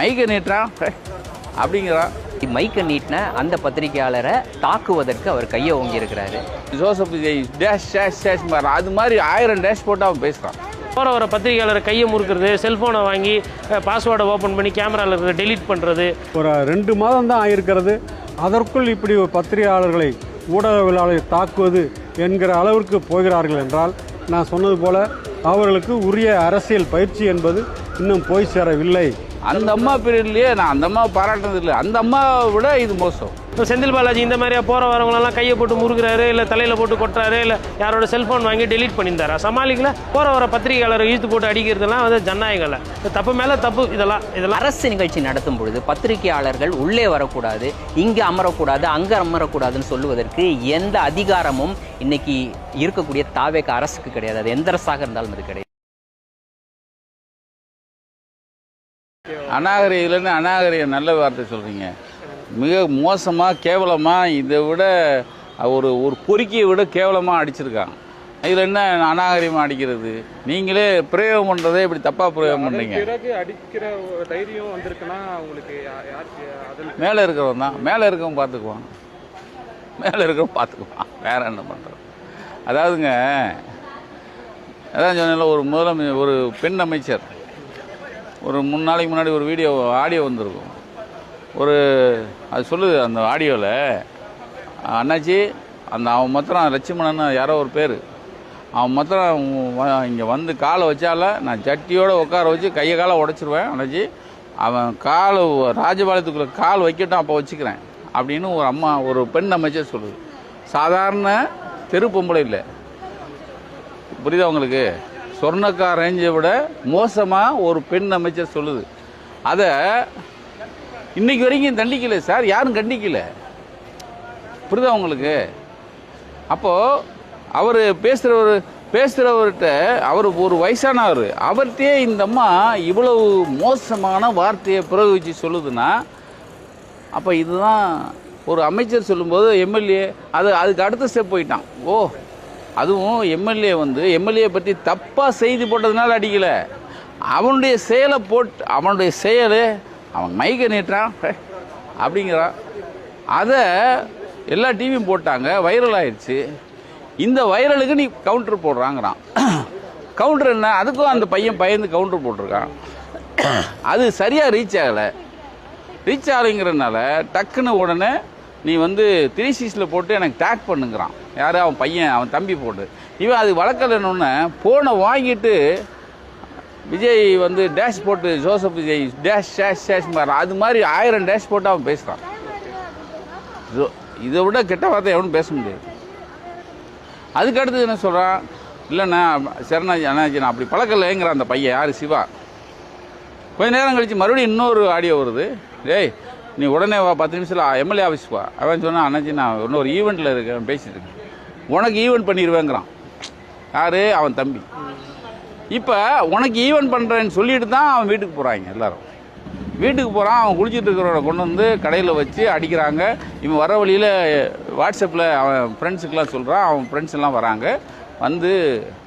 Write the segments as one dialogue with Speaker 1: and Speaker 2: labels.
Speaker 1: மைக்கை நீட்டுறான் அப்படிங்கிறான்.
Speaker 2: மைக்கை நீட்டின அந்த பத்திரிகையாளரை தாக்குவதற்கு அவர் கையை ஓங்கியிருக்கிறாரு.
Speaker 1: Joseph Vijay dash dash dash அது மாதிரி 1000 டேஷ் போட்டு அவன் பேசுகிறான்.
Speaker 3: போகிற வர பத்திரிகையாளரை கையை முறுக்கிறது, செல்ஃபோனை வாங்கி பாஸ்வேர்டை ஓப்பன் பண்ணி கேமராவில் இருக்கிற டெலீட் பண்ணுறது.
Speaker 4: ஒரு 2 மாதம் தான் ஆகியிருக்கிறது. அதற்குள் இப்படி பத்திரிகையாளர்களை ஊடகவியலாளர்களை தாக்குவது என்கிற அளவிற்கு போகிறார்கள் என்றால், நான் சொன்னது போல அவர்களுக்கு உரிய அரசியல் பயிற்சி என்பது இன்னும் போய் சேரவில்லை.
Speaker 1: அந்த அம்மா பீரியட்லேயே நான் அந்த அம்மாவை பாராட்டினது இல்லை. அந்த அம்மாவை விட இது மோசம்.
Speaker 3: இப்போ செந்தில் பாலாஜி இந்த மாதிரியா போகிற வரவங்களெல்லாம் கையை போட்டு முறுகிறாரு, இல்லை தலையில் போட்டு கொட்டுறாரு, இல்லை யாரோட செல்ஃபோன் வாங்கி டெலீட் பண்ணியிருந்தாரா? சமாளிக்கல. போகிற வர பத்திரிகையாளரை இழுத்து போட்டு அடிக்கிறதுலாம் வந்து ஜனநாயகம்ல தப்பு மேலே தப்பு. இதெல்லாம்
Speaker 2: அரசு நிகழ்ச்சி நடத்தும் பொழுது பத்திரிகையாளர்கள் உள்ளே வரக்கூடாது, இங்கே அமரக்கூடாது, அங்கே அமரக்கூடாதுன்னு சொல்லுவதற்கு எந்த அதிகாரமும் இன்னைக்கு இருக்கக்கூடிய தாவேக அரசுக்கு கிடையாது. அது எந்த அரசாக இருந்தாலும் அது கிடையாது.
Speaker 1: அநாகரிகம்னு அநாகரிகம் நல்ல வார்த்தை சொல்கிறீங்க. மிக மோசமாக கேவலமாக இதை விட ஒரு பொறுக்கியை விட கேவலமாக அடிச்சிருக்காங்க. இதில் என்ன அநாகரிகமாக அடிக்கிறது? நீங்களே பிரயோகம் பண்ணுறதே இப்படி தப்பாக பிரயோகம் பண்ணுறீங்க.
Speaker 5: அடிக்கிற தைரியம் வந்திருக்குன்னா உங்களுக்கு
Speaker 1: மேலே இருக்கிறவன் தான், மேலே இருக்கவன் பார்த்துக்குவான், மேலே இருக்கவன் பார்த்துக்குவான். வேற என்ன பண்ணுறோம்? அதாவதுங்க, அதான் சொன்ன ஒரு பெண் அமைச்சர் ஒரு 3 நாளைக்கு முன்னாடி ஒரு ஆடியோ வந்திருக்கும். அது சொல்லுது அந்த ஆடியோவில், அண்ணாச்சி அவன் மாத்திரம் லட்சுமணன் யாரோ ஒரு பேர், அவன் மாத்திரம் இங்கே வந்து காலை வச்சால நான் சட்டியோடு உட்கார வச்சு கையை காலை உடைச்சிருவேன் அண்ணாச்சி, அவன் ராஜபாளையத்துக்குள்ளே கால் வைக்கட்டும் அப்போ வச்சுக்கிறேன் அப்படின்னு ஒரு பெண் அமைச்சர் சொல்லுது. சாதாரண தெரு பொம்பளை இல்லை, புரியுதா உங்களுக்கு? சொர்ணக்கா ரேஞ்சை விட மோசமாக ஒரு பெண் அமைச்சர் சொல்லுது. அதை இன்னைக்கு வரைக்கும் தண்டிக்கலை சார், யாரும் கண்டிக்கலை. புரியுதா உங்களுக்கு? அப்போது அவர் பேசுகிறவர்கிட்ட அவர் ஒரு வயசானவர், அவர்கிட்டயே இந்த அம்மா இவ்வளவு மோசமான வார்த்தையை பிரயோகிச்சு சொல்லுதுன்னா, அப்போ இதுதான் ஒரு அமைச்சர் சொல்லும்போது எம்எல்ஏ அதுக்கு அடுத்த ஸ்டெப் போயிட்டான். அதுவும் எம்எல்ஏ பற்றி தப்பாக செய்தி போட்டதுனால அடிக்கலை, அவனுடைய செயலை அவன் மைக்கை நீட்டுறான் அப்படிங்கிறான். அதை எல்லா டிவியும் போட்டாங்க, வைரல் ஆயிடுச்சு. இந்த வைரலுக்கு நீ கவுண்டர் போடுறாங்கிறான். கவுண்டர் என்ன? அதுக்கும் அந்த பையன் பயந்து கவுண்டர் போட்டிருக்கான். அது சரியாக ரீச் ஆகலைங்கிறதுனால டக்குன்னு உடனே நீ 360 போட்டு எனக்கு டேக் பண்ணுங்கிறான். யார்? அவன் பையன், அவன் தம்பி போட்டு. இவன் அது வழக்கலைன்னு ஃபோனை வாங்கிட்டு விஜய் டேஷ் போட்டு Joseph Vijay dash dash dash அது மாதிரி 1000 டேஷ் போட்டு அவன் பேசுகிறான். இதை விட கெட்ட வார்த்தை எவனும் பேச முடியாது. அதுக்கு அடுத்தது என்ன சொல்கிறான்? இல்லைண்ணா சரணாஜி அண்ணாச்சி நான் அப்படி பழக்கலைங்கிறான் அந்த பையன். யார்? சிவா. கொஞ்ச நேரம் கழித்து மறுபடியும் இன்னொரு ஆடியோ வருது. டேய் நீ உடனே 10 நிமிஷத்தில் எம்எல்ஏ ஆஃபீஸ் வா. அவன் சொன்னான், அண்ணாச்சி நான் இன்னொரு ஈவெண்ட்டில் இருக்கேன், பேசிட்டு இருக்கேன், உனக்கு ஈவெண்ட் பண்ணிடுவேங்கிறான். யார்? அவன் தம்பி. இப்போ உனக்கு ஈவெண்ட் பண்ணுறேன்னு சொல்லிட்டு தான் அவன் வீட்டுக்கு போகிறாங்க. எல்லோரும் வீட்டுக்கு போகிறான். அவன் குளிச்சுட்டு இருக்கிறவனை கொண்டு கடையில் வச்சு அடிக்கிறாங்க. இவன் வர வழியில் வாட்ஸ்அப்பில் அவன் ஃப்ரெண்ட்ஸுக்கெலாம் சொல்கிறான். அவன் ஃப்ரெண்ட்ஸ் எல்லாம் வராங்க.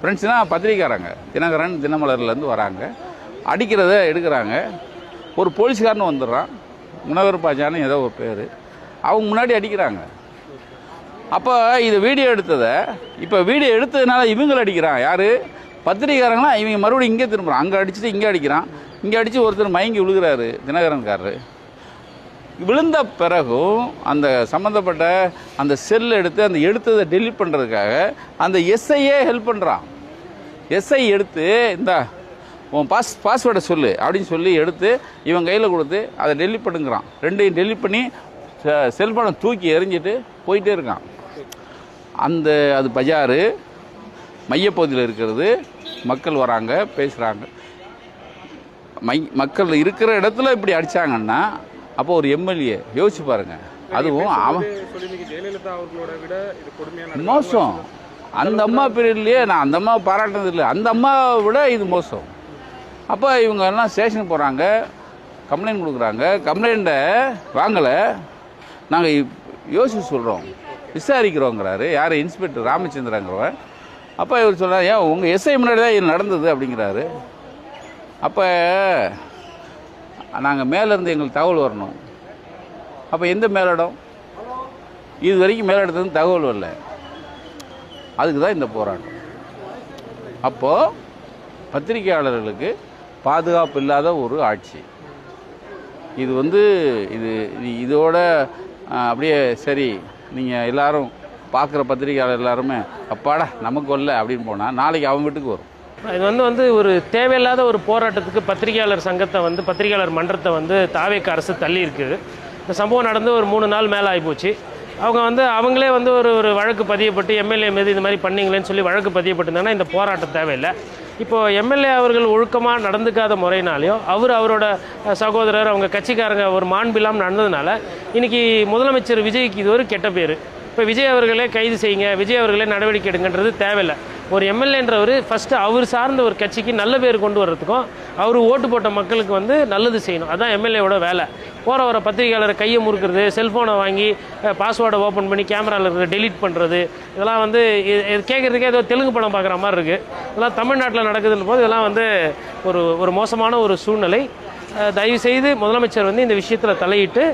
Speaker 1: ஃப்ரெண்ட்ஸ்னால் பத்திரிக்காரங்க, தினகரன் தினமலர்லேருந்து வராங்க. அடிக்கிறத எடுக்கிறாங்க. ஒரு போலீஸ்காரன்னு வந்துடுறான், முனவர் பாஜான்னு ஏதோ ஒரு பேர். அவங்க முன்னாடி அடிக்கிறாங்க. அப்போ இது வீடியோ எடுத்ததுனால இவங்களை அடிக்கிறான். யார்? பத்திரிக்காரங்களாம். இவங்க மறுபடியும் இங்கே திரும்புகிறான். அங்கே அடிச்சுட்டு இங்கே அடிக்கிறான். இங்கே அடித்து ஒருத்தர் மயங்கி விழுகிறாரு, தினகரன்காரரு. விழுந்த பிறகும் அந்த சம்மந்தப்பட்ட அந்த செல் எடுத்ததை டெலிட் பண்ணுறதுக்காக அந்த எஸ்ஐயே ஹெல்ப் பண்ணுறான். எஸ்ஐ எடுத்து இந்த உன் பாஸ்வேர்டை சொல்லு அப்படின்னு சொல்லி எடுத்து இவன் கையில் கொடுத்து அதை டெலிட் பண்ணுங்கிறான். ரெண்டையும் டெலிட் பண்ணி செல்ஃபோனை தூக்கி எறிஞ்சிட்டு போயிட்டே இருக்கான். அது பஜாரு மையப்பகுதியில் இருக்கிறது. மக்கள் வராங்க, பேசுகிறாங்க. மக்கள் இருக்கிற இடத்துல இப்படி அடித்தாங்கன்னா அப்போ ஒரு எம்எல்ஏ யோசிச்சு பாருங்க. அதுவும் அவன் மோசம். அந்த அம்மா பீரியட்லேயே நான் அந்த அம்மாவை பாராட்டினது இல்லை. அந்த அம்மாவை விட இது மோசம். அப்போ இவங்க எல்லாம் ஸ்டேஷனுக்கு போகிறாங்க, கம்ப்ளைண்ட் கொடுக்குறாங்க. கம்ப்ளைண்ட்டை வாங்கலை, நாங்கள் யோசிச்சு சொல்கிறோம், விசாரிக்கிறோங்கிறாரு. யார்? இன்ஸ்பெக்டர் ராமச்சந்திரங்கிறவன். அப்போ இவர் சொல்கிறார், ஏன் உங்கள் எஸ்ஐ முன்னாடி தான் இது நடந்தது அப்படிங்கிறாரு. அப்போ நாங்கள் மேலேருந்து எங்களுக்கு தகவல் வரணும். அப்போ எந்த மேலிடம்? இது வரைக்கும் மேலிடத்துலேருந்து தகவல் வரல. அதுக்கு தான் இந்த போராட்டம். அப்போது பத்திரிகையாளர்களுக்கு பாதுகாப்பு இல்லாத ஒரு ஆட்சி இது. இதோட அப்படியே சரி, நீங்கள் எல்லாரும் பார்க்குற பத்திரிகையாளர் எல்லாருமே அப்பாடா நமக்கு வரல அப்படின்னு போனால் நாளைக்கு அவங்க வீட்டுக்கு வரும்.
Speaker 3: இது ஒரு தேவையில்லாத ஒரு போராட்டத்துக்கு பத்திரிகையாளர் சங்கத்தை பத்திரிகையாளர் மன்றத்தை தாவேக்கா அரசு தள்ளி இருக்குது. இந்த சம்பவம் நடந்து ஒரு 3 நாள் மேலே ஆகிப்போச்சு. அவங்க அவங்களே ஒரு வழக்கு பதியப்பட்டு எம்எல்ஏ மீது இது மாதிரி பண்ணீங்களேன்னு சொல்லி வழக்கு பதியப்பட்டிருந்தாங்கன்னா இந்த போராட்டம் தேவையில்லை. இப்போது எம்எல்ஏ அவர்கள் ஒழுக்கமாக நடந்துக்காத முறையினாலையோ அவரோட சகோதரர் அவங்க கட்சிக்காரங்க ஒரு மாண்பில்லாமல் நடந்ததுனால இன்றைக்கி முதலமைச்சர் விஜய்க்கு இது ஒரு கெட்ட பேர். இப்போ விஜய் அவர்களே கைது செய்யுங்க, விஜய் அவர்களே நடவடிக்கை எடுங்கன்றது தேவையில்லை. ஒரு எம்எல்ஏன்றவர் ஃபஸ்ட்டு அவர் சார்ந்த ஒரு கட்சிக்கு நல்ல பேர் கொண்டு வர்றதுக்கும் அவர் ஓட்டு போட்ட மக்களுக்கு நல்லது செய்யணும். அதுதான் எம்எல்ஏவோட வேலை. போகிற வர பத்திரிகையாளரை கையை முறுக்கிறது, செல்ஃபோனை வாங்கி பாஸ்வேர்டை ஓப்பன் பண்ணி கேமராவில் இருக்கிற டெலீட் பண்ணுறது, இதெல்லாம் கேட்குறதுக்கே ஏதோ தெலுங்கு படம் பார்க்குற மாதிரி இருக்குது. இதெல்லாம் தமிழ்நாட்டில் நடக்குதுன்னு போது இதெல்லாம் ஒரு மோசமான ஒரு சூழ்நிலை. தயவுசெய்து முதலமைச்சர் இந்த விஷயத்தில் தலையிட்டு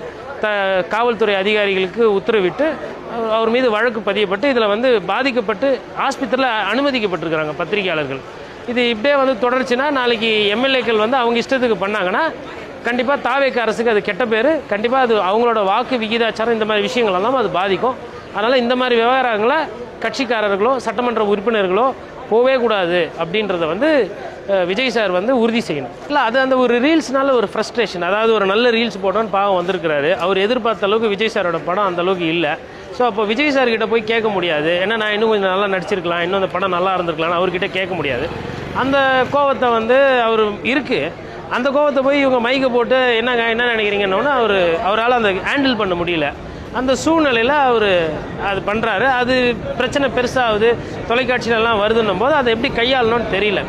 Speaker 3: காவல்துறை அதிகாரிகளுக்கு உத்தரவிட்டு அவர் மீது வழக்கு பதியப்பட்டு இதில் பாதிக்கப்பட்டு ஆஸ்பத்திரியில் அனுமதிக்கப்பட்டிருக்கிறாங்க பத்திரிகையாளர்கள். இது இப்படியே தொடர்ச்சின்னா நாளைக்கு எம்எல்ஏக்கள் அவங்க இஷ்டத்துக்கு பண்ணாங்கன்னா கண்டிப்பாக தாவேக்கா அரசுக்கு அது கெட்ட பேர். கண்டிப்பாக அது அவங்களோட வாக்கு விகிதாச்சாரம் இந்த மாதிரி விஷயங்களெல்லாம் அது பாதிக்கும். அதனால் இந்த மாதிரி விவகாரங்களை கட்சிக்காரர்களோ சட்டமன்ற உறுப்பினர்களோ போவே கூடாது அப்படின்றத விஜய் சார் உறுதி செய்யணும். இல்லை அது அந்த ஒரு ரீல்ஸ்னால ஒரு ஃப்ரஸ்ட்ரேஷன், அதாவது ஒரு நல்ல ரீல்ஸ் போட்டோன்னு பாவம் வந்திருக்கிறாரு. அவர் எதிர்பார்த்த அளவுக்கு விஜய் சாரோட படம் அந்த அளவுக்கு இல்லை. ஸோ அப்போ விஜய் சார்கிட்ட போய் கேட்க முடியாது, ஏன்னா நான் இன்னும் கொஞ்சம் நல்லா நடிச்சிருக்கலாம், இன்னும் அந்த படம் நல்லா இருந்திருக்கலாம்னு அவர்கிட்ட கேட்க முடியாது. அந்த கோவத்தை அவர் இருக்குது. அந்த கோவத்தை போய் இவங்க மைக்கை போட்டு என்ன நினைக்கிறீங்கன்னு அவரால் அந்த ஹேண்டில் பண்ண முடியல. அந்த சூழ்நிலையில் அவர் அது பண்ணுறாரு. அது பிரச்சனை பெருசாகுது, தொலைக்காட்சியிலலாம் வருதுன்னும் போது அதை எப்படி கையாளணும்னு தெரியல.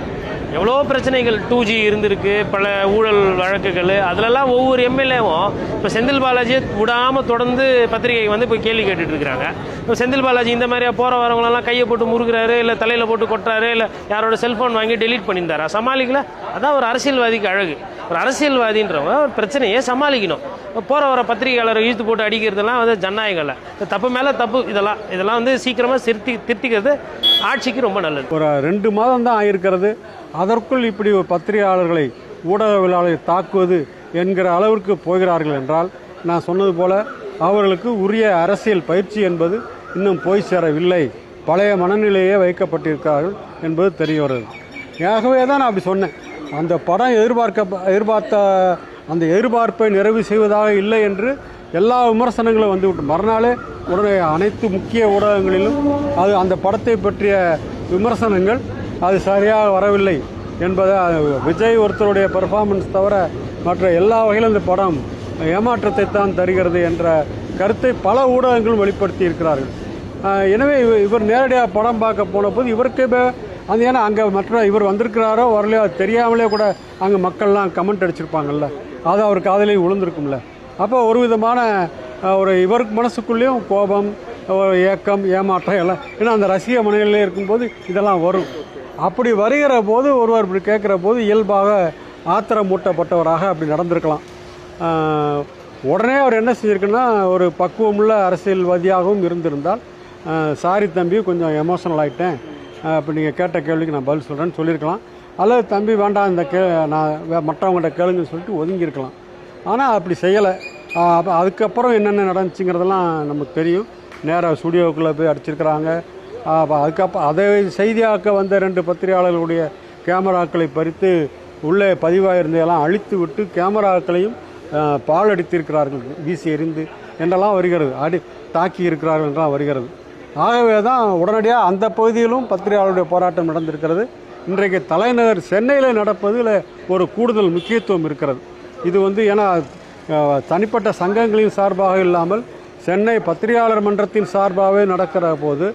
Speaker 3: எவ்வளோ பிரச்சனைகள் 2G இருந்திருக்கு, பல ஊழல் வழக்குகள், அதிலெல்லாம் ஒவ்வொரு எம்எல்ஏவும் இப்போ செந்தில் பாலாஜியை விடாமல் தொடர்ந்து பத்திரிகை போய் கேள்வி கேட்டுட்டு இருக்கிறாங்க. இப்போ செந்தில் பாலாஜி இந்த மாதிரியா போகிற வரவங்களெல்லாம் கையை போட்டு முறுகிறாரு, இல்லை தலையில் போட்டு கொட்டுறாரு, இல்லை யாரோட செல்ஃபோன் வாங்கி டெலீட் பண்ணியிருந்தாரா? சமாளிக்கல. அதான் ஒரு அரசியல்வாதிக்கு அழகு. ஒரு அரசியல்வாதின்றவங்க ஒரு பிரச்சனையை சமாளிக்கணும். போகிற வர பத்திரிகையாளரை இழுத்து போட்டு அடிக்கிறதுலாம் ஜனநாயகம் இல்லை. தப்பு மேலே தப்பு. இதெல்லாம் சீக்கிரமாக திருத்திக்கிறது ஆட்சிக்கு ரொம்ப நல்லது.
Speaker 4: ஒரு 2 மாதம் தான் ஆகியிருக்கிறது. அதற்குள் இப்படி ஒரு பத்திரிகையாளர்களை ஊடகவியலாளர்களை தாக்குவது என்கிற அளவிற்கு போகிறார்கள் என்றால், நான் சொன்னது போல அவர்களுக்கு உரிய அரசியல் பயிற்சி என்பது இன்னும் போய் சேரவில்லை. பழைய மனநிலையே வைக்கப்பட்டிருக்கிறார்கள் என்பது தெரிய வருது. ஆகவே தான் நான் அப்படி சொன்னேன். அந்த படம் எதிர்பார்த்த அந்த எதிர்பார்ப்பை நிறைவு செய்வதாக இல்லை என்று எல்லா விமர்சனங்களும் வந்துவிட்டு மறுநாளே உடனே அனைத்து முக்கிய ஊடகங்களிலும் அந்த படத்தை பற்றிய விமர்சனங்கள் அது சரியாக வரவில்லை என்பதை, விஜய் ஒருத்தருடைய பெர்ஃபார்மன்ஸ் தவிர மற்ற எல்லா வகையிலும் இந்த படம் ஏமாற்றத்தை தான் தருகிறது என்ற கருத்தை பல ஊடகங்களும் வெளிப்படுத்தி இருக்கிறார்கள். எனவே இவர் நேரடியாக படம் பார்க்க போன போது இவருக்கு ஏன்னா அங்கே மற்ற இவர் வந்திருக்கிறாரோ வரலையோ அது தெரியாமலே கூட அங்கே மக்கள்லாம் கமெண்ட் அடிச்சிருப்பாங்கல்ல, அது அவர் காதலையும் விழுந்திருக்கும்ல. அப்போ ஒரு விதமான இவருக்கு மனசுக்குள்ளேயும் கோபம், ஏக்கம், ஏமாற்றம் எல்லாம், ஏன்னா அந்த ரசிக மனநிலையில் இருக்கும்போது இதெல்லாம் வரும். அப்படி வருகிற போது ஒருவர் இப்படி கேட்குற போது இயல்பாக ஆத்திரம் மூட்டப்பட்டவராக அப்படி நடந்திருக்கலாம். உடனே அவர் என்ன செஞ்சிருக்குன்னா, ஒரு பக்குவமுள்ள அரசியல்வாதியாகவும் இருந்திருந்தால், சாரி தம்பி கொஞ்சம் எமோஷனல் ஆகிட்டேன், இப்போ நீங்கள் கேட்ட கேள்விக்கு நான் பதில் சொல்கிறேன்னு சொல்லியிருக்கலாம். அல்லது தம்பி வேண்டாம் இந்த நான் மற்றவங்கள்ட்ட கேளுங்கன்னு சொல்லிட்டு ஒதுங்கியிருக்கலாம். ஆனால் அப்படி செய்யலை. அதுக்கப்புறம் என்னென்ன நடந்துச்சுங்கிறதெல்லாம் நமக்கு தெரியும். நேராக ஸ்டுடியோவுக்குள்ளே போய் அடிச்சிருக்கிறாங்க. அதுக்கப்புறம் அதை செய்தியாக்க வந்த 2 பத்திரிகையாளர்களுடைய கேமராக்களை பறித்து உள்ளே பதிவாயிருந்தையெல்லாம் அழித்து விட்டு கேமராக்களையும் பால் அடித்திருக்கிறார்கள், வீசி எறிந்து என்றெல்லாம் வருகிறது, தாக்கி இருக்கிறார்கள் என்றெல்லாம் வருகிறது. ஆகவே தான் உடனடியாக அந்த பகுதியிலும் பத்திரிகையாளருடைய போராட்டம் நடந்திருக்கிறது. இன்றைக்கு தலைநகர் சென்னையில் நடப்பதில் ஒரு கூடுதல் முக்கியத்துவம் இருக்கிறது. இது ஏன்னா தனிப்பட்ட சங்கங்களின் சார்பாக இல்லாமல் சென்னை பத்திரிகையாளர் மன்றத்தின் சார்பாகவே நடக்கிற போது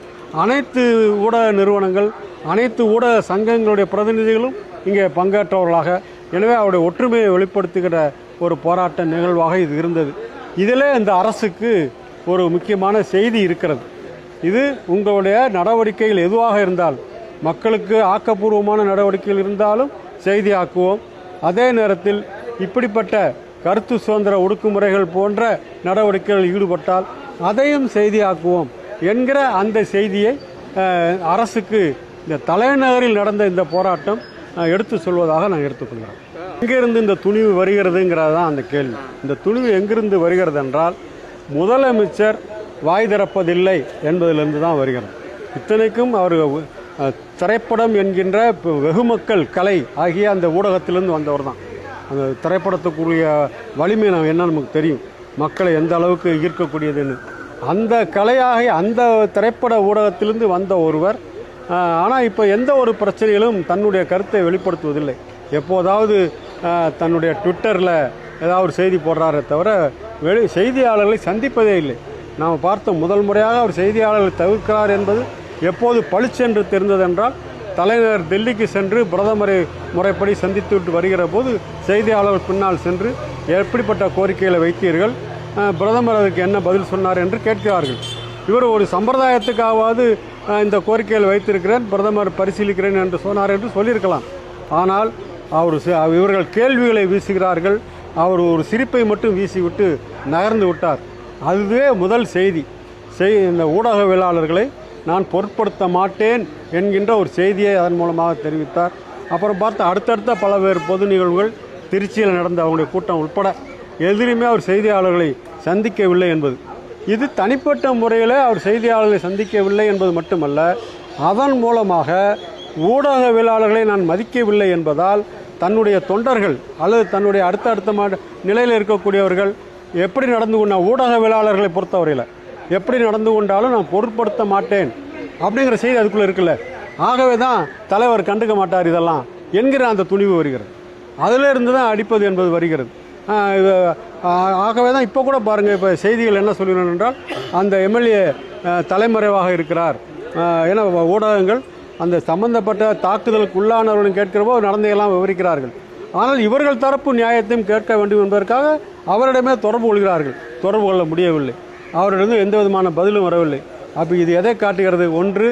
Speaker 4: அனைத்து ஊடக நிறுவனங்கள், அனைத்து ஊடக சங்கங்களுடைய பிரதிநிதிகளும் இங்கே பங்கேற்றவர்களாக, எனவே அவருடைய ஒற்றுமையை வெளிப்படுத்துகிற ஒரு போராட்ட நிகழ்வாக இது இருந்தது. இதிலே இந்த அரசுக்கு ஒரு முக்கியமான செய்தி இருக்கிறது. இது உங்களுடைய நடவடிக்கைகள் எதுவாக இருந்தால், மக்களுக்கு ஆக்கப்பூர்வமான நடவடிக்கைகள் இருந்தாலும் செய்தியாக்குவோம். அதே நேரத்தில் இப்படிப்பட்ட கருத்து சுதந்திர ஒடுக்குமுறைகள் போன்ற நடவடிக்கைகளில் ஈடுபட்டால் அதையும் செய்தியாக்குவோம் என்கிற அந்த செய்தியை அரசுக்கு இந்த தலைநகரில் நடந்த இந்த போராட்டம் எடுத்து சொல்வதாக நான் எடுத்துக்கொள்கிறேன். எங்கிருந்து இந்த துணிவு வருகிறதுங்கிறது தான் அந்த கேள்வி. இந்த துணிவு எங்கிருந்து வருகிறது என்றால் முதலமைச்சர் வாய் திறப்பதில்லை என்பதிலிருந்து தான் வருகிறது. இத்தனைக்கும் அவர் திரைப்படம் என்கின்ற வெகுமக்கள் கலை ஆகிய அந்த ஊடகத்திலிருந்து வந்தவர் தான். அந்த திரைப்படத்துக்குரிய வலிமை என்னன்னு நமக்கு தெரியும், மக்களை எந்த அளவுக்கு ஈர்க்கக்கூடியதுன்னு. அந்த கலையாகிய அந்த திரைப்பட ஊடகத்திலிருந்து வந்த ஒருவர் ஆனால் இப்போ எந்த ஒரு பிரச்சனையிலும் தன்னுடைய கருத்தை வெளிப்படுத்துவதில்லை. எப்போதாவது தன்னுடைய ட்விட்டரில் ஏதாவது செய்தி போடுறாரே தவிர செய்தியாளர்களை சந்திப்பதே இல்லை. நாம் பார்த்த முதல் முறையாக அவர் செய்தியாளர்களை தவிர்க்கிறார் என்பது எப்போது பளிச்சென்று தெரிந்ததென்றால் தலைநகர் டெல்லிக்கு சென்று பிரதமரை முறைப்படி சந்தித்து விட்டு வருகிற போது செய்தியாளர்கள் பின்னால் சென்று எப்படிப்பட்ட கோரிக்கைகளை வைத்தீர்கள், பிரதமர் அதுக்கு என்ன பதில் சொன்னார் என்று கேட்கிறார்கள். இவர் ஒரு சம்பிரதாயத்துக்காவது இந்த கோரிக்கைகளை வைத்திருக்கிறேன், பிரதமர் பரிசீலிக்கிறேன் என்று சொன்னார் என்று சொல்லியிருக்கலாம். ஆனால் இவர்கள் கேள்விகளை வீசுகிறார்கள், அவர் ஒரு சிரிப்பை மட்டும் வீசிவிட்டு நகர்ந்து விட்டார். அதுவே முதல் செய்தி. இந்த ஊடகவியலாளர்களை நான் பொருட்படுத்த மாட்டேன் என்கின்ற ஒரு செய்தியை அதன் மூலமாக தெரிவித்தார். அப்புறம் பார்த்து அடுத்தடுத்த பல்வேறு பொது நிகழ்வுகள் திருச்சியில் நடந்த அவங்களுடைய கூட்டம் உட்பட எதிலுமே அவர் செய்தியாளர்களை சந்திக்கவில்லை என்பது, இது தனிப்பட்ட முறையில் அவர் செய்தியாளர்களை சந்திக்கவில்லை என்பது மட்டுமல்ல, அதன் மூலமாக ஊடகவியலாளர்களை நான் மதிக்கவில்லை என்பதால் தன்னுடைய தொண்டர்கள் அல்லது தன்னுடைய அடுத்த நிலையில் இருக்கக்கூடியவர்கள் எப்படி நடந்து கொண்ட ஊடகவியலாளர்களை பொறுத்தவரையில் எப்படி நடந்து கொண்டாலும் நான் பொருட்படுத்த மாட்டேன் அப்படிங்கிற செய்தி அதுக்குள்ளே இருக்குல்ல. ஆகவே தான் தலைவர் கண்டுக்க மாட்டார் இதெல்லாம் என்கிற அந்த துணிவு வருகிறது. அதிலிருந்து தான் அடிப்பது என்பது வருகிறது. ஆகவே தான் இப்போ கூட பாருங்கள், இப்போ செய்திகள் என்ன சொல்கிறோம் என்றால் அந்த எம்எல்ஏ தலைமறைவாக இருக்கிறார். ஏன்னா ஊடகங்கள் அந்த சம்பந்தப்பட்ட தாக்குதலுக்கு உள்ளானவர்களும் கேட்கிறப்போ நடந்தையெல்லாம் விவரிக்கிறார்கள். ஆனால் இவர்கள் தரப்பு நியாயத்தையும் கேட்க வேண்டும் என்பதற்காக அவரிடமே தொடர்பு கொள்ள முடியவில்லை. அவரிடம் எந்த விதமான பதிலும் வரவில்லை. அப்போ இது எதை காட்டுகிறது? ஒன்று,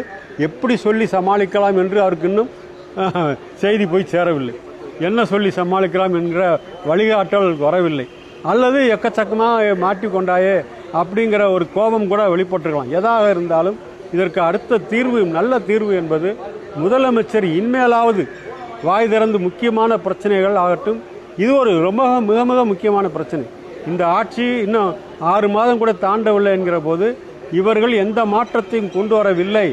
Speaker 4: எப்படி சொல்லி சமாளிக்கலாம் என்று அவருக்கு இன்னும் செய்தி போய் சேரவில்லை. என்ன சொல்லி சமாளிக்கலாம் என்கிற வழிகாட்டல் வரவில்லை. அல்லது எக்கச்சக்கமாக மாட்டிக்கொண்டாயே அப்படிங்கிற ஒரு கோபம் கூட வெளிப்பட்டிருக்கலாம். எதாக இருந்தாலும் இதற்கு அடுத்த தீர்வு, நல்ல தீர்வு என்பது முதலமைச்சர் இன்மேலாவது வாய் திறந்து முக்கியமான பிரச்சனைகள் ஆகட்டும். இது ஒரு மிக மிக முக்கியமான பிரச்சனை. இந்த ஆட்சி இன்னும் 6 மாதம் கூட தாண்டவில்லை என்கிற போது இவர்கள் எந்த மாற்றத்தையும் கொண்டு வரவில்லை,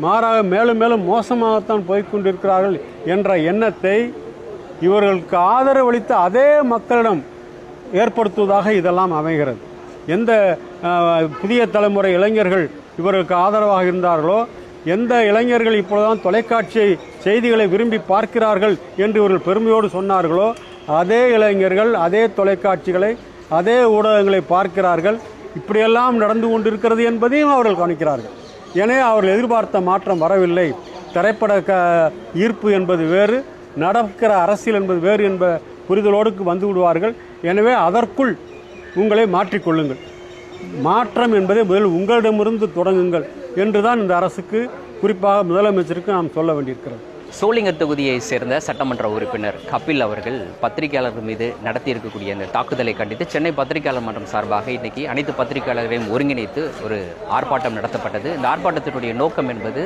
Speaker 4: மாறாக மேலும் மேலும் மோசமாகத்தான் போய்கொண்டிருக்கிறார்கள் என்ற எண்ணத்தை இவர்களுக்கு ஆதரவளித்த அதே மக்களிடம் ஏற்படுத்துவதாக இதெல்லாம் அமைகிறது. எந்த புதிய தலைமுறை இளைஞர்கள் இவர்களுக்கு ஆதரவாக இருந்தார்களோ, எந்த இளைஞர்கள் இப்பொழுதுதான் தொலைக்காட்சி செய்திகளை விரும்பி பார்க்கிறார்கள் என்று இவர்கள் பெருமையோடு சொன்னார்களோ, அதே இளைஞர்கள் அதே தொலைக்காட்சிகளை அதே ஊடகங்களை பார்க்கிறார்கள். இப்படியெல்லாம் நடந்து கொண்டிருக்கிறது என்பதையும் அவர்கள் கவனிக்கிறார்கள். எனவே அவர்கள் எதிர்பார்த்த மாற்றம் வரவில்லை. திரைப்பட ஈர்ப்பு என்பது வேறு, நடக்கிற அரசியல் என்பது வேறு என்ப புரிதலோடு வந்து விடுவார்கள். எனவே அதற்குள் உங்களை மாற்றிக்கொள்ளுங்கள். மாற்றம் என்பதை முதல் உங்களிடமிருந்து தொடங்குங்கள் என்றுதான் இந்த அரசுக்கு, குறிப்பாக முதலமைச்சருக்கு நாம் சொல்ல வேண்டியிருக்கிறது.
Speaker 2: சோளிங்கர் தொகுதியை சேர்ந்த சட்டமன்ற உறுப்பினர் கபில் அவர்கள் பத்திரிகையாளர்கள் மீது நடத்தியிருக்கக்கூடிய அந்த தாக்குதலை கண்டித்து சென்னை பத்திரிகையாளர் மன்றம் சார்பாக இன்னைக்கு அனைத்து பத்திரிகையாளர்களையும் ஒருங்கிணைத்து ஒரு ஆர்ப்பாட்டம் நடத்தப்பட்டது. இந்த ஆர்ப்பாட்டத்தினுடைய நோக்கம் என்பது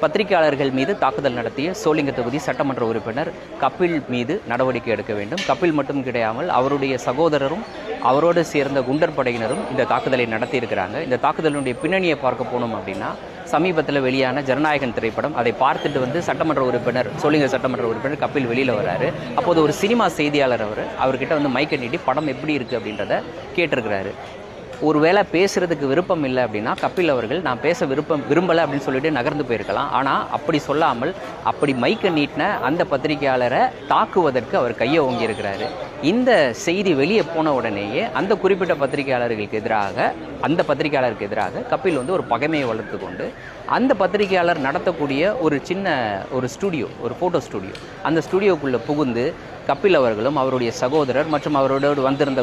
Speaker 2: பத்திரிகையாளர்கள் மீது தாக்குதல் நடத்திய சோளிங்கர் தொகுதி சட்டமன்ற உறுப்பினர் கபில் மீது நடவடிக்கை எடுக்க வேண்டும். கபில் மட்டும் கிடையாமல் அவருடைய சகோதரரும் அவரோடு சேர்ந்த குண்டர் படையினரும் இந்த தாக்குதலை நடத்தியிருக்கிறாங்க. இந்த தாக்குதலினுடைய பின்னணியை பார்க்க போனோம் அப்படின்னா, சமீபத்தில் வெளியான ஜனநாயகன் திரைப்படம், அதை பார்த்துட்டு சட்டமன்ற உறுப்பினர் சோளிங்கர் சட்டமன்ற உறுப்பினர் கபில் வெளியில் வராரு. அப்போது ஒரு சினிமா செய்தியாளர் அவர்கிட்ட மைக்கை நீட்டி படம் எப்படி இருக்குது அப்படின்றத கேட்டிருக்கிறாரு. ஒருவேளை பேசுறதுக்கு விருப்பம் இல்லை அப்படின்னா கபில் அவர்கள் நான் பேச விரும்பலை அப்படின்னு சொல்லிட்டு நகர்ந்து போயிருக்கலாம். ஆனால் அப்படி சொல்லாமல் அப்படி மைக்கை நீட்டின அந்த பத்திரிகையாளரை தாக்குவதற்கு அவர் கையை ஓங்கியிருக்கிறாரு. இந்த செய்தி வெளியே போன உடனேயே அந்த குறிப்பிட்ட பத்திரிகையாளருக்கு எதிராக கபில் ஒரு பகைமையை வளர்த்து கொண்டு அந்த பத்திரிகையாளர் நடத்தக்கூடிய ஒரு ஸ்டூடியோ, ஒரு ஃபோட்டோ ஸ்டூடியோ, அந்த ஸ்டூடியோக்குள்ளே புகுந்து கபில் அவர்களும் அவருடைய சகோதரர் மற்றும் அவரோடு வந்திருந்த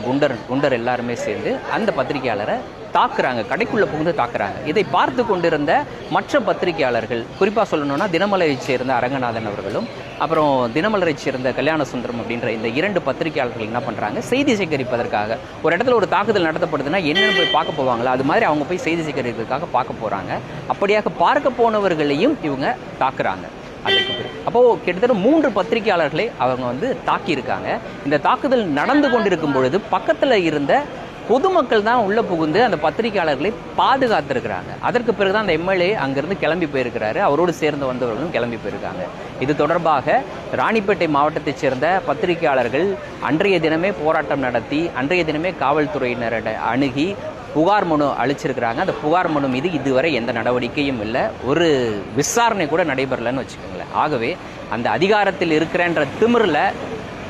Speaker 2: குண்டர் எல்லாருமே சேர்ந்து அந்த பத்திரிகையாளரை தாக்குறாங்க, கடைக்குள்ளே புகுந்து தாக்குறாங்க. இதை பார்த்து கொண்டிருந்த மற்ற பத்திரிகையாளர்கள், குறிப்பாக சொல்லணும்னா தினமலரை சேர்ந்த அரங்கநாதன் அவர்களும் அப்புறம் தினமலரை சேர்ந்த கல்யாண சுந்தரம் அப்படின்ற இந்த 2 பத்திரிகையாளர்கள் என்ன பண்ணுறாங்க, செய்தி சேகரிப்பதற்காக ஒரு இடத்துல ஒரு தாக்குதல் நடத்தப்படுதுன்னா என்னென்னு போய் பார்க்க போவாங்களா, அது மாதிரி அவங்க போய் செய்தி சேகரிப்பதற்காக பார்க்க போகிறாங்க. அப்படியாக பார்க்க போனவர்களையும் இவங்க தாக்குறாங்க. அதுக்கு பிறகு அப்போது கிட்டத்தட்ட 3 பத்திரிகையாளர்களை அவங்க வந்து தாக்கியிருக்காங்க. இந்த தாக்குதல் நடந்து கொண்டிருக்கும் பொழுது பக்கத்தில் இருந்த பொதுமக்கள் தான் உள்ளே புகுந்து அந்த பத்திரிகையாளர்களை பாதுகாத்திருக்கிறாங்க. அதற்கு பிறகு தான் அந்த எம்எல்ஏ அங்கேருந்து கிளம்பி போயிருக்கிறாரு. அவரோடு சேர்ந்து வந்தவர்களும் கிளம்பி போயிருக்காங்க. இது தொடர்பாக ராணிப்பேட்டை மாவட்டத்தைச் சேர்ந்த பத்திரிகையாளர்கள் அன்றைய தினமே போராட்டம் நடத்தி அன்றைய தினமே காவல்துறையினரை அணுகி புகார் மனு அளிச்சிருக்கிறாங்க. அந்த புகார் மனு மீது இதுவரை எந்த நடவடிக்கையும் இல்லை, ஒரு விசாரணை கூட நடைபெறலன்னு வச்சுக்கோங்களேன். ஆகவே அந்த அதிகாரத்தில் இருக்கிறன்ற திமிரில்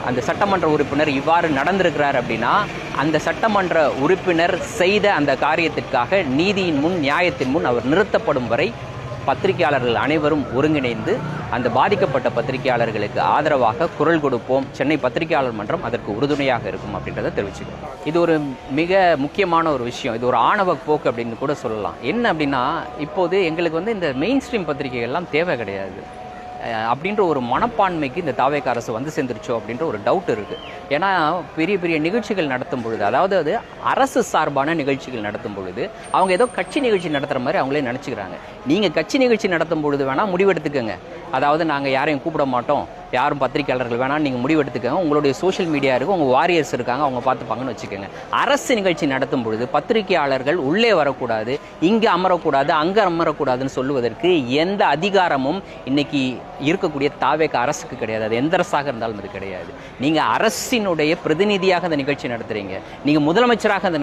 Speaker 2: அந்த சட்டமன்ற உறுப்பினர் இவ்வாறு நடந்திருக்கிறார் அப்படின்னா அந்த சட்டமன்ற உறுப்பினர் செய்த அந்த காரியத்திற்காக நீதியின் முன் நியாயத்தின் முன் அவர் நிறுத்தப்படும் வரை பத்திரிகையாளர்கள் அனைவரும் ஒருங்கிணைந்து அந்த பாதிக்கப்பட்ட பத்திரிகையாளர்களுக்கு ஆதரவாக குரல் கொடுப்போம். சென்னை பத்திரிகையாளர் மன்றம் அதற்கு உறுதுணையாக இருக்கும் அப்படின்றத தெரிவிச்சுக்கிறோம். இது ஒரு மிக முக்கியமான ஒரு விஷயம். இது ஒரு ஆணவ போக்கு அப்படின்னு கூட சொல்லலாம். என்ன அப்படின்னா, இப்போது எங்களுக்கு வந்து இந்த மெயின் ஸ்ட்ரீம் பத்திரிகைகள்லாம் தேவை கிடையாது அப்படின்ற ஒரு மனப்பான்மைக்கு இந்த தாவேக அரசு வந்து சேர்ந்துருச்சோ அப்படின்ற ஒரு டவுட் இருக்குது. ஏன்னா பெரிய பெரிய நிகழ்ச்சிகள் நடத்தும் பொழுது, அதாவது அது அரசு சார்பான நிகழ்ச்சிகள் நடத்தும் பொழுது அவங்க ஏதோ கட்சி நிகழ்ச்சி நடத்துகிற மாதிரி அவங்களே நினச்சிக்கிறாங்க. நீங்கள் கட்சி நிகழ்ச்சி நடத்தும் பொழுது வேணால் முடிவெடுத்துக்கோங்க. அதாவது நாங்கள் யாரையும் கூப்பிட மாட்டோம், யாரும் பத்திரிகையாளர்கள் வேணாம், நீங்கள் முடிவெடுத்துக்கோங்க, உங்களுடைய சோஷியல் மீடியா இருக்குது, உங்கள் வாரியர்ஸ் இருக்காங்க, அவங்க பார்த்துப்பாங்கன்னு வச்சுக்கோங்க. அரசு நிகழ்ச்சி நடத்தும் பொழுது பத்திரிகையாளர்கள் உள்ளே வரக்கூடாது, இங்கே அமரக்கூடாது, அங்கே அமரக்கூடாதுன்னு சொல்லுவதற்கு எந்த அதிகாரமும் இன்னைக்கு இருக்கக்கூடிய தாவேக அரசுக்கு கிடையாது. அது எந்த அரசாக இருந்தாலும் அது கிடையாது. நீங்கள் அரசினுடைய பிரதிநிதியாக அந்த நிகழ்ச்சி நடத்துறீங்க, நீங்கள் முதலமைச்சராக அந்த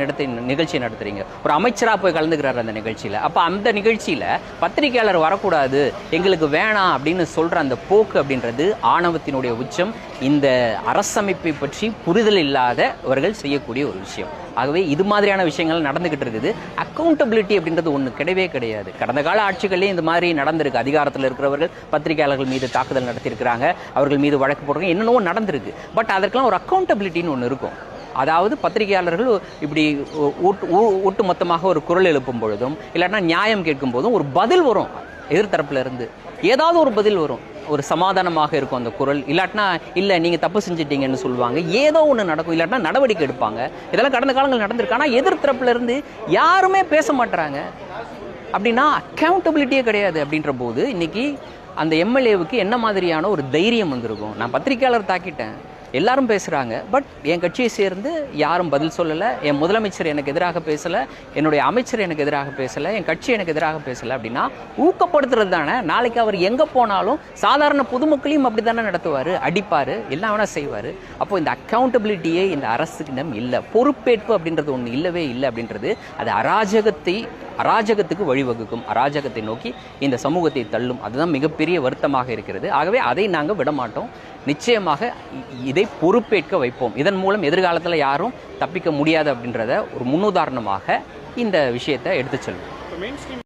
Speaker 2: நிகழ்ச்சி நடத்துறீங்க, ஒரு அமைச்சராக போய் கலந்துக்கிறார் அந்த நிகழ்ச்சியில். அப்போ அந்த நிகழ்ச்சியில் பத்திரிகையாளர் வரக்கூடாது, எங்களுக்கு வேணாம் அப்படின்னு சொல்கிற அந்த போக்கு அப்படின்றது ஆணவத்தினுடைய உச்சம். இந்த அரசமைப்பை பற்றி புரிதல் இல்லாதவர்கள் செய்யக்கூடிய ஒரு விஷயம். ஆகவே இது மாதிரியான விஷயங்கள் நடந்துகிட்டு இருக்குது. அக்கௌண்டபிலிட்டி அப்படின்றது ஒன்று கிடையவே கிடையாது. கடந்த கால ஆட்சிகளே இந்த மாதிரி நடந்திருக்கு. அதிகாரத்தில் இருக்கிறவர்கள் பத்திரிகையாளர்கள் மீது தாக்குதல் நடத்தியிருக்கிறாங்க, அவர்கள் மீது வழக்கு போடுறாங்க, என்னென்னவோ நடந்திருக்கு. பட் அதற்கெல்லாம் ஒரு அக்கௌண்டபிலிட்டின்னு ஒன்று இருக்கும். அதாவது பத்திரிகையாளர்கள் இப்படி ஒட்டு மொத்தமாக ஒரு குரல் எழுப்பும் பொழுதும் இல்லைன்னா நியாயம் கேட்கும் போதும் ஒரு பதில் வரும் எதிர்த்தரப்புல இருந்து, ஏதாவது ஒரு பதில் வரும், ஒரு சமாதானமாக இருக்கும் அந்த குரல். இல்லாட்டினா இல்லை நீங்கள் தப்பு செஞ்சிட்டீங்கன்னு சொல்லுவாங்க, ஏதோ ஒன்று நடக்கும், இல்லாட்டினா நடவடிக்கை எடுப்பாங்க. இதெல்லாம் கடந்த காலங்கள் நடந்திருக்கு. ஆனால் எதிர்த்தரப்புல இருந்து யாருமே பேச மாட்டுறாங்க. அப்படின்னா அக்கௌண்டபிலிட்டியே கிடையாது. அப்படின்ற போது இன்னைக்கு அந்த எம்எல்ஏவுக்கு என்ன மாதிரியான ஒரு தைரியம் வந்திருக்கும்? நான் பத்திரிகையாளர் தாக்கிட்டேன், எல்லாரும் பேசுகிறாங்க, பட் என் கட்சியை சேர்ந்து யாரும் பதில் சொல்லலை, என் முதலமைச்சர் எனக்கு எதிராக பேசலை, என்னுடைய அமைச்சர் எனக்கு எதிராக பேசலை, என் கட்சி எனக்கு எதிராக பேசலை அப்படின்னா ஊக்கப்படுத்துறது தானே. நாளைக்கு அவர் எங்கே போனாலும் சாதாரண பொதுமக்களையும் அப்படி தானே நடத்துவார், அடிப்பார், எல்லாம் வேணால் செய்வார். அப்போது இந்த அக்கௌண்டபிலிட்டியே இந்த அரசுக்கிடம் இல்லை. பொறுப்பேற்பு அப்படின்றது ஒன்று இல்லவே இல்லை. அப்படின்றது அது அராஜகத்துக்கு வழிவகுக்கும், அராஜகத்தை நோக்கி இந்த சமூகத்தை தள்ளும். அதுதான் மிகப்பெரிய வருத்தமாக இருக்கிறது. ஆகவே அதை நாங்கள் விடமாட்டோம். நிச்சயமாக இதை பொறுப்பேற்க வைப்போம். இதன் மூலம் எதிர்காலத்தில் யாரும் தப்பிக்க முடியாது அப்படின்றத ஒரு முன்னுதாரணமாக இந்த விஷயத்தை எடுத்து செல்வோம்.